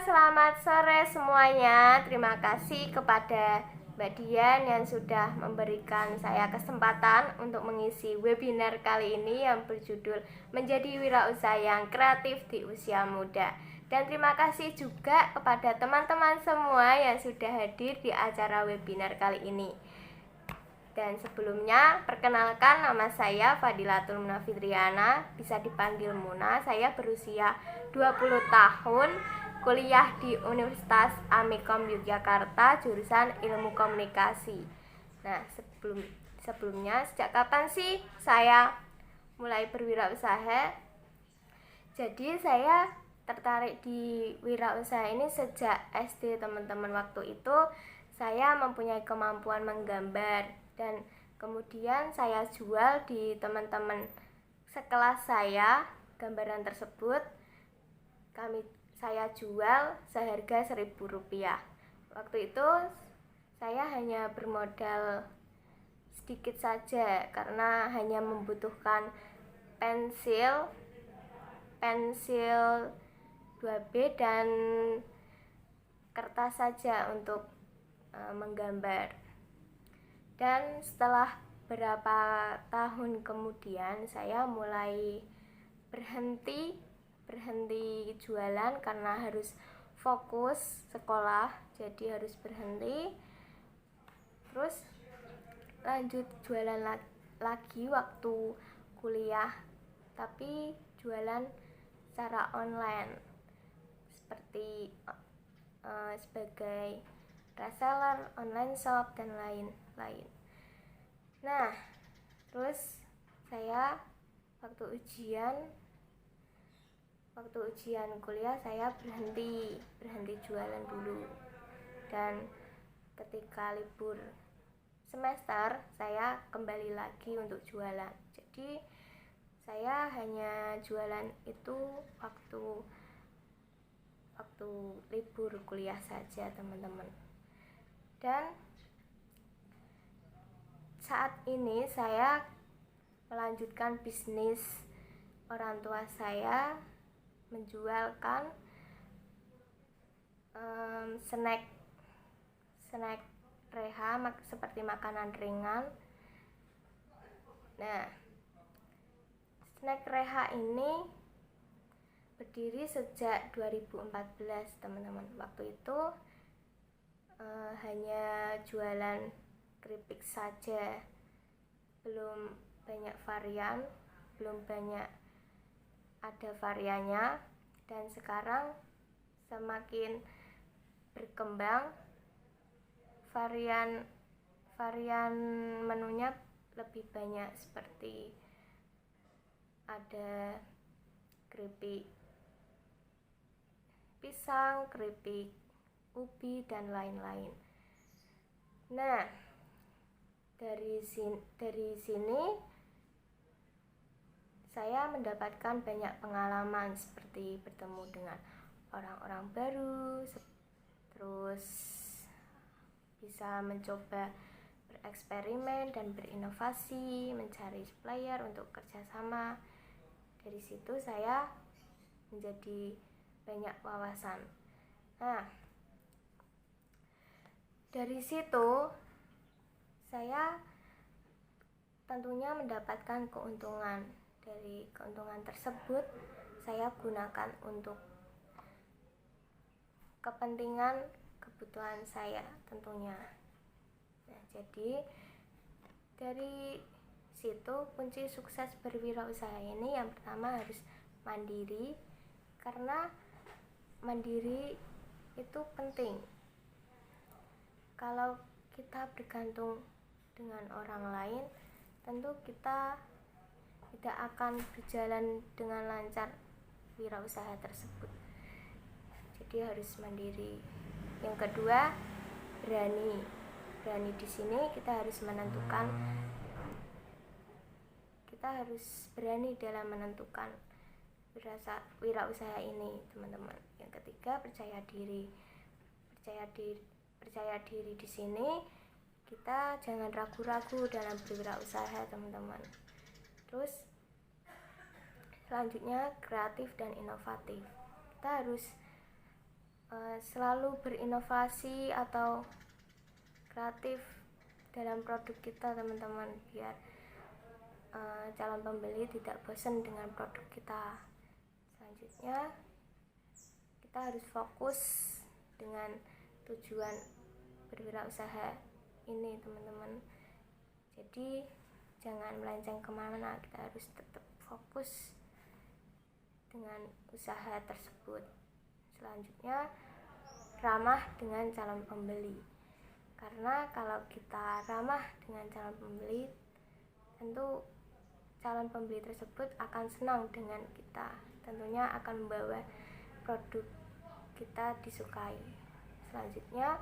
selamat sore semuanya. Terima kasih kepada Mbak Dian yang sudah memberikan saya kesempatan untuk mengisi webinar kali ini yang berjudul Menjadi Wirausaha yang Kreatif di Usia Muda. Dan terima kasih juga kepada teman-teman semua yang sudah hadir di acara webinar kali ini. Dan sebelumnya, perkenalkan nama saya Fadilatul Muna Fitriana, bisa dipanggil Muna. Saya berusia 20 tahun, kuliah di Universitas Amikom Yogyakarta, jurusan Ilmu Komunikasi. Nah, sebelumnya, sejak kapan sih saya mulai berwirausaha? Jadi saya tertarik di wirausaha ini sejak SD, teman-teman. Waktu itu saya mempunyai kemampuan menggambar dan kemudian saya jual di teman-teman sekelas saya. Gambaran tersebut saya jual seharga Rp1.000. Waktu itu saya hanya bermodal sedikit saja karena hanya membutuhkan pensil 2B dan kertas saja untuk menggambar. Dan setelah beberapa tahun kemudian saya mulai berhenti jualan karena harus fokus sekolah, jadi harus berhenti. Terus lanjut jualan lagi waktu kuliah, tapi jualan secara online seperti sebagai reseller, online shop, dan lain-lain. Nah, terus saya waktu ujian kuliah saya berhenti jualan dulu. Dan ketika libur semester saya kembali lagi untuk jualan. Jadi saya hanya jualan itu waktu libur kuliah saja, teman-teman. Dan saat ini saya melanjutkan bisnis orang tua saya, menjualkan snack reha seperti makanan ringan. Nah, snack reha ini berdiri sejak 2014, teman-teman. Waktu itu hanya jualan keripik saja, belum banyak varian, belum banyak ada variannya. Dan sekarang semakin berkembang, varian menunya lebih banyak, seperti ada keripik pisang, keripik ubi, dan lain-lain. Nah, dari sini saya mendapatkan banyak pengalaman, seperti bertemu dengan orang-orang baru, terus bisa mencoba bereksperimen dan berinovasi, mencari supplier untuk kerjasama. Dari situ saya menjadi banyak wawasan. Nah, dari situ saya tentunya mendapatkan keuntungan. Dari keuntungan tersebut saya gunakan untuk kepentingan kebutuhan saya tentunya. Nah, jadi dari situ kunci sukses berwirausaha ini yang pertama harus mandiri, karena mandiri itu penting. Kalau kita bergantung dengan orang lain, tentu kita tidak akan berjalan dengan lancar wirausaha tersebut. Jadi harus mandiri. Yang kedua, berani di sini kita harus berani dalam menentukan wirausaha ini, teman-teman. Yang ketiga, percaya diri di sini kita jangan ragu-ragu dalam berwirausaha, teman-teman. Terus selanjutnya, kreatif dan inovatif. Kita harus selalu berinovasi atau kreatif dalam produk kita teman-teman, biar calon pembeli tidak bosan dengan produk kita. Selanjutnya kita harus fokus dengan tujuan berwirausaha ini teman-teman. Jadi jangan melenceng kemana, kita harus tetap fokus dengan usaha tersebut. Selanjutnya ramah dengan calon pembeli, karena kalau kita ramah dengan calon pembeli, tentu calon pembeli tersebut akan senang dengan kita, tentunya akan membawa produk kita disukai. Selanjutnya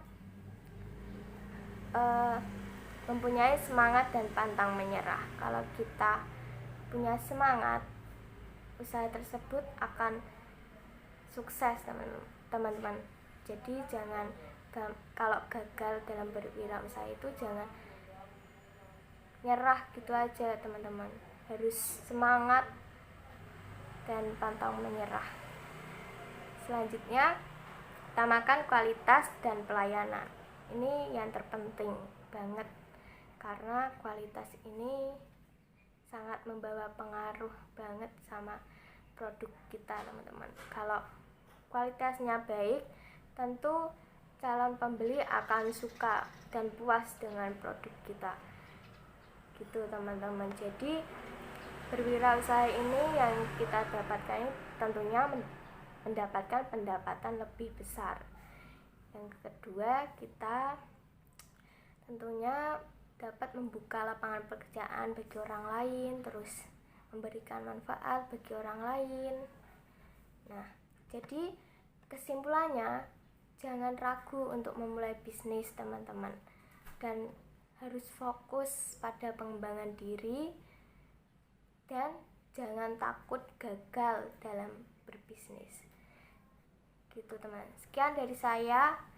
mempunyai semangat dan pantang menyerah. Kalau kita punya semangat, usaha tersebut akan sukses teman-teman. Jadi jangan, kalau gagal dalam berwirausaha itu jangan nyerah gitu aja teman-teman, harus semangat dan pantang menyerah. Selanjutnya utamakan kualitas dan pelayanan. Ini yang terpenting banget, karena kualitas ini sangat membawa pengaruh banget sama produk kita teman-teman. Kalau kualitasnya baik, tentu calon pembeli akan suka dan puas dengan produk kita gitu teman-teman. Jadi berwirausaha ini yang kita dapatkan tentunya mendapatkan pendapatan lebih besar. Yang kedua, kita tentunya dapat membuka lapangan pekerjaan bagi orang lain, terus memberikan manfaat bagi orang lain. Nah, jadi kesimpulannya, jangan ragu untuk memulai bisnis teman-teman, dan harus fokus pada pengembangan diri dan jangan takut gagal dalam berbisnis gitu teman. Sekian dari saya.